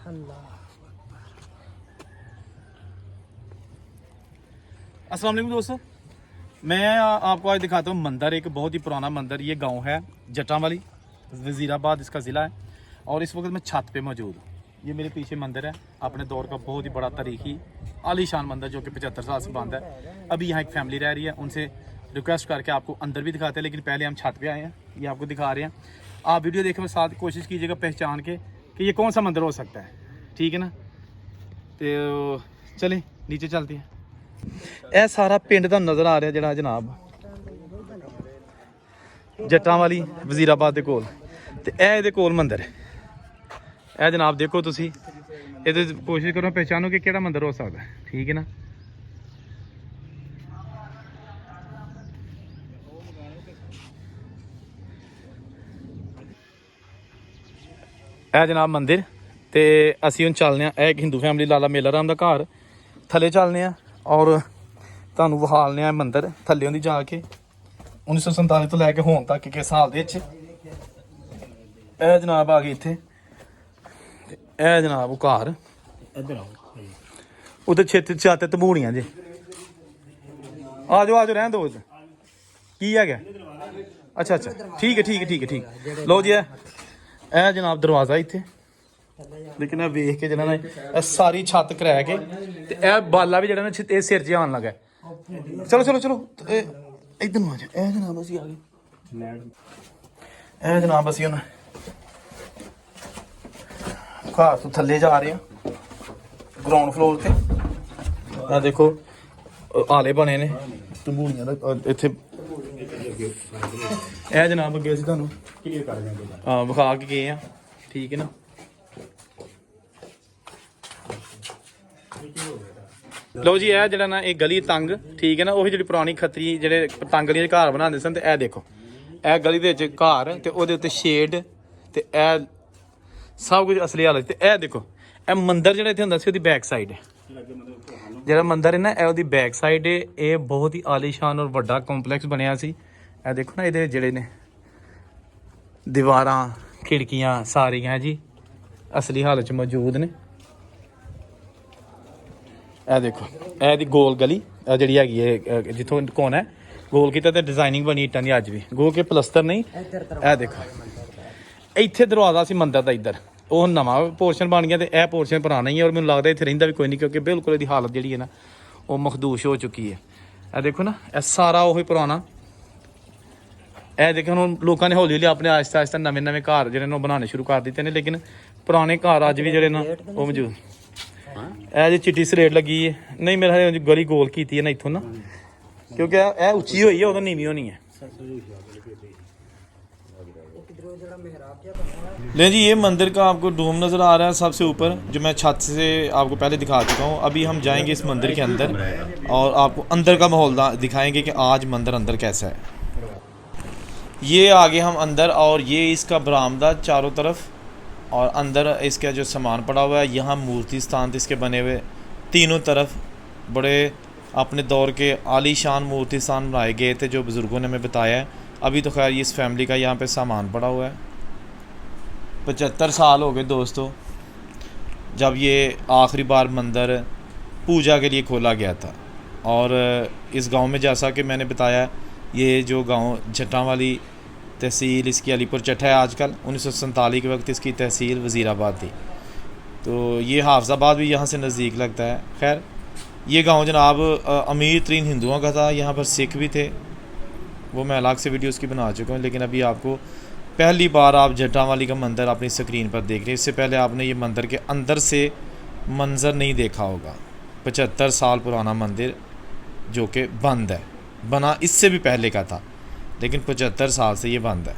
अस्सलाम वालेकुम दोस्तों, मैं आपको आज दिखाता हूँ मंदिर। एक बहुत ही पुराना मंदिर, ये गांव है जटावाली, वजीराबाद इसका ज़िला है। और इस वक्त मैं छत पे मौजूद हूँ। ये मेरे पीछे मंदिर है, अपने दौर का बहुत ही बड़ा तारीखी आलीशान मंदिर जो कि 75 साल से बंद है। अभी यहाँ एक फैमिली रह रही है, उनसे रिक्वेस्ट करके आपको अंदर भी दिखाते हैं, लेकिन पहले हम छत पे आए हैं, ये आपको दिखा रहे हैं। आप वीडियो देखने के साथ कोशिश कीजिएगा पहचान के कि ये कौन सा मंदिर हो सकता है, ठीक है ना। तो चलें नीचे चलते हैं। ਇਹ ਸਾਰਾ ਪਿੰਡ ਦਾ ਨਜ਼ਰ ਆ ਰਿਹਾ ਜਿਹੜਾ ਜਨਾਬ ਜਟਾਂਵਾਲੀ ਵਜ਼ੀਰਾਬਾਦ ਦੇ ਕੋਲ, ਤੇ ਇਹ ਇਹਦੇ ਕੋਲ ਮੰਦਿਰ ਹੈ। ਇਹ ਜਨਾਬ ਦੇਖੋ ਤੁਸੀਂ, ਇਹਦੇ ਕੋਸ਼ਿਸ਼ ਕਰੋ ਪਹਿਚਾਨੋ ਕਿ ਕਿਹੜਾ ਮੰਦਿਰ ਹੋ ਸਕਦਾ, ਠੀਕ ਹੈ ਨਾ। ਇਹ ਜਨਾਬ ਮੰਦਿਰ, ਤੇ ਅਸੀਂ ਹੁਣ ਚੱਲਦੇ ਹਾਂ। ਇਹ ਇੱਕ ਹਿੰਦੂ ਫੈਮਿਲੀ ਲਾਲਾ ਮੇਲਾ ਰਾਮ ਦਾ ਘਰ, ਥੱਲੇ ਚੱਲਦੇ ਹਾਂ और ਤੁਹਾਨੂੰ ਵਿਖਾਲਨੇ ਆ ਮੰਦਿਰ ਥੱਲੇ ਦੀ ਜਾ ਕੇ 1947 ਤੋਂ ਲੈ ਕੇ ਹੁਣ ਤੱਕ ਕਿਸ ਸਾਲ ਦੇ ਵਿੱਚ। ਇਹ ਜਨਾਬ ਆ ਗਏ ਇੱਥੇ, ਤੇ ਇਹ ਜਨਾਬ ਉਹ ਘਰ ਇੱਧਰ ਆਓ, ਉਧਰ ਛੇਤੀ ਛਾਤੇ ਤਬੂੜੀਆਂ ਜੇ। ਆ ਜਾਓ ਰਹਿਣ ਦਿਓ। ਕੀ ਹੈਗਾ? ਅੱਛਾ ਠੀਕ ਹੈ। ਲਓ ਜੀ, ਇਹ ਜਨਾਬ ਦਰਵਾਜ਼ਾ ਇੱਥੇ, लेकिन ਇਹ ਵੇਖ ਕੇ ਜਿਹੜਾ ਨਾ ਇਹ ਸਾਰੀ ਛੱਤ ਕਰਾ ਕੇ, ਤੇ ਇਹ ਬਾਲਾ ਵੀ ਜਿਹੜਾ ਨਾ ਇਹ ਸਿਰ 'ਚ ਆਉਣ ਲੱਗਾ। ਚਲੋ ਇੱਧਰ ਨੂੰ ਆ ਜਾ। ਇਹ ਜਨਾਬ ਅਸੀਂ ਆ ਗਏ। ਇਹ ਜਨਾਬ ਅਸੀਂ ਹੁਣ ਘਰ ਤੋਂ ਥੱਲੇ ਜਾ ਰਹੇ ਹਾਂ, ਗਰਾਊਂਡ ਫਲੋਰ ਤੇ। ਆ ਦੇਖੋ ਆਲੇ ਬਣੇ ਨੇ ਤੰਬੂੜੀਆਂ ਦਾ ਇੱਥੇ। ਇਹ ਜਨਾਬ ਅੱਗੇ ਅਸੀਂ ਤੁਹਾਨੂੰ ਵਿਖਾ ਕੇ ਗਏ ਆ, ਠੀਕ ਹੈ ਨਾ। ਲਓ ਜੀ, ਇਹ ਜਿਹੜਾ ਨਾ ਇਹ ਗਲੀ ਤੰਗ, ਠੀਕ ਹੈ ਨਾ, ਉਹੀ ਜਿਹੜੀ ਪੁਰਾਣੀ ਖੱਤਰੀ ਜਿਹੜੇ ਤੰਗ ਗਲੀਆਂ 'ਚ ਘਰ ਬਣਾਉਂਦੇ ਸਨ। ਤੇ ਇਹ ਦੇਖੋ, ਇਹ ਗਲੀ ਦੇ ਵਿੱਚ ਘਰ, ਤੇ ਉਹਦੇ ਉੱਤੇ ਸ਼ੇਡ, ਤੇ ਇਹ ਸਭ ਕੁਝ ਅਸਲੀ ਹਾਲਤ। ਤੇ ਇਹ ਦੇਖੋ, ਇਹ ਮੰਦਿਰ ਜਿਹੜਾ ਇੱਥੇ ਹੁੰਦਾ ਸੀ ਉਹਦੀ ਬੈਕ ਸਾਈਡ ਹੈ। ਜਿਹੜਾ ਮੰਦਿਰ ਹੈ ਨਾ, ਇਹ ਉਹਦੀ ਬੈਕ ਸਾਈਡ ਹੈ। ਇਹ ਬਹੁਤ ਹੀ ਆਲੀਸ਼ਾਨ ਔਰ ਵੱਡਾ ਕੰਪਲੈਕਸ ਬਣਿਆ ਸੀ। ਇਹ ਦੇਖੋ ਨਾ, ਇਹਦੇ ਜਿਹੜੇ ਨੇ ਦੀਵਾਰਾਂ, ਖਿੜਕੀਆਂ ਸਾਰੀਆਂ ਜੀ ਅਸਲੀ ਹਾਲਤ 'ਚ ਮੌਜੂਦ ਨੇ। ਇਹ ਦੇਖੋ, ਇਹਦੀ ਗੋਲ ਗਲੀ ਜਿਹੜੀ ਹੈਗੀ ਹੈ, ਜਿੱਥੋਂ ਕੋਨਾ ਹੈ ਗੋਲ ਕੀਤਾ, ਤੇ ਡਿਜ਼ਾਈਨਿੰਗ ਬਣੀ ਇੱਟਾਂ ਦੀ ਅੱਜ ਵੀ, ਗੋਲ ਕੇ ਪਲਸਤਰ ਨਹੀਂ। ਇਹ ਦੇਖੋ, ਇੱਥੇ ਦਰਵਾਜ਼ਾ ਸੀ ਮੰਦਿਰ ਦਾ, ਇੱਧਰ ਉਹ ਨਵਾਂ ਪੋਰਸ਼ਨ ਬਣ ਗਿਆ, ਤੇ ਇਹ ਪੋਰਸ਼ਨ ਪੁਰਾਣਾ ਹੀ ਹੈ। ਔਰ ਮੈਨੂੰ ਲੱਗਦਾ ਇੱਥੇ ਰਹਿੰਦਾ ਵੀ ਕੋਈ ਨਹੀਂ, ਕਿਉਂਕਿ ਬਿਲਕੁਲ ਇਹਦੀ ਹਾਲਤ ਜਿਹੜੀ ਹੈ ਨਾ ਉਹ ਮਖਦੂਸ਼ ਹੋ ਚੁੱਕੀ ਹੈ। ਇਹ ਦੇਖੋ ਨਾ, ਇਹ ਸਾਰਾ ਉਹੀ ਪੁਰਾਣਾ। ਇਹ ਦੇਖੋ, ਹੁਣ ਲੋਕਾਂ ਨੇ ਹੌਲੀ ਹੌਲੀ ਆਪਣੇ ਆਹਿਸਤਾ ਨਵੇਂ ਘਰ ਜਿਹੜੇ ਨੇ ਉਹ ਬਣਾਉਣੇ ਸ਼ੁਰੂ ਕਰ ਦਿੱਤੇ ਨੇ, ਲੇਕਿਨ ਪੁਰਾਣੇ ਘਰ ਅੱਜ ਵੀ ਜਿਹੜੇ ਨਾ ਉਹ ਮੌਜੂਦ। ਇਹ ਜੀ ਚਿੱਟੀ ਸਲੇਟ ਲੱਗੀ ਹੈ। ਨਹੀਂ, ਮੇਰਾ ਗਲੀ ਗੋਲ ਕੀਤੀ ਹੈ ਨਾ ਇੱਥੋਂ ਨਾ, ਕਿਉਂਕਿ ਇਹ ਉੱਚੀ ਹੋਈ ਹੈ, ਉਦੋਂ ਨੀਵੀਂ ਹੋਣੀ है। ले जी, ये मंदिर का आपको डोम नज़र आ रहा है सबसे ऊपर, जो मैं छत से आपको पहले दिखा चुका हूँ। अभी हम जाएंगे इस मंदिर के अंदर और आपको अंदर का माहौल दिखाएंगे कि आज मंदिर अंदर कैसा है। ये आगे हम अंदर, और ये इसका बरामदा चारों तरफ, और अंदर इसका जो सामान पड़ा हुआ है। यहाँ मूर्ति स्थान इसके बने हुए तीनों तरफ बड़े अपने दौर के आलीशान मूर्ति स्थान बनाए गए थे, जो बुज़ुर्गों ने हमें बताया है। अभी तो खैर इस फैमिली का यहाँ पे सामान पड़ा हुआ है। 75 साल हो गए दोस्तों जब ये आखिरी बार मंदिर पूजा के लिए खोला गया था। और इस गांव में, जैसा कि मैंने बताया, ये जो गांव जटांवाली तहसील इसकी अलीपुर चट्ट है आजकल, 1947 के वक्त इसकी तहसील वज़ीराबाद थी। तो ये हाफजाबाद भी यहाँ से नज़दीक लगता है। खैर, ये गांव जनाब अमीर तरीन हिंदुओं का था। यहाँ पर सिख भी थे, वो मैं अलग से वीडियो उसकी बना चुका हूँ, लेकिन अभी आपको पहली बार आप जटांवाली का मंदिर अपनी स्क्रीन पर देख रहे हैं। इससे पहले आपने ये मंदिर के अंदर से मंजर नहीं देखा होगा। 75 साल पुराना मंदिर जो कि बंद है, बना इससे भी पहले का था, लेकिन 75 साल से ये बंद है।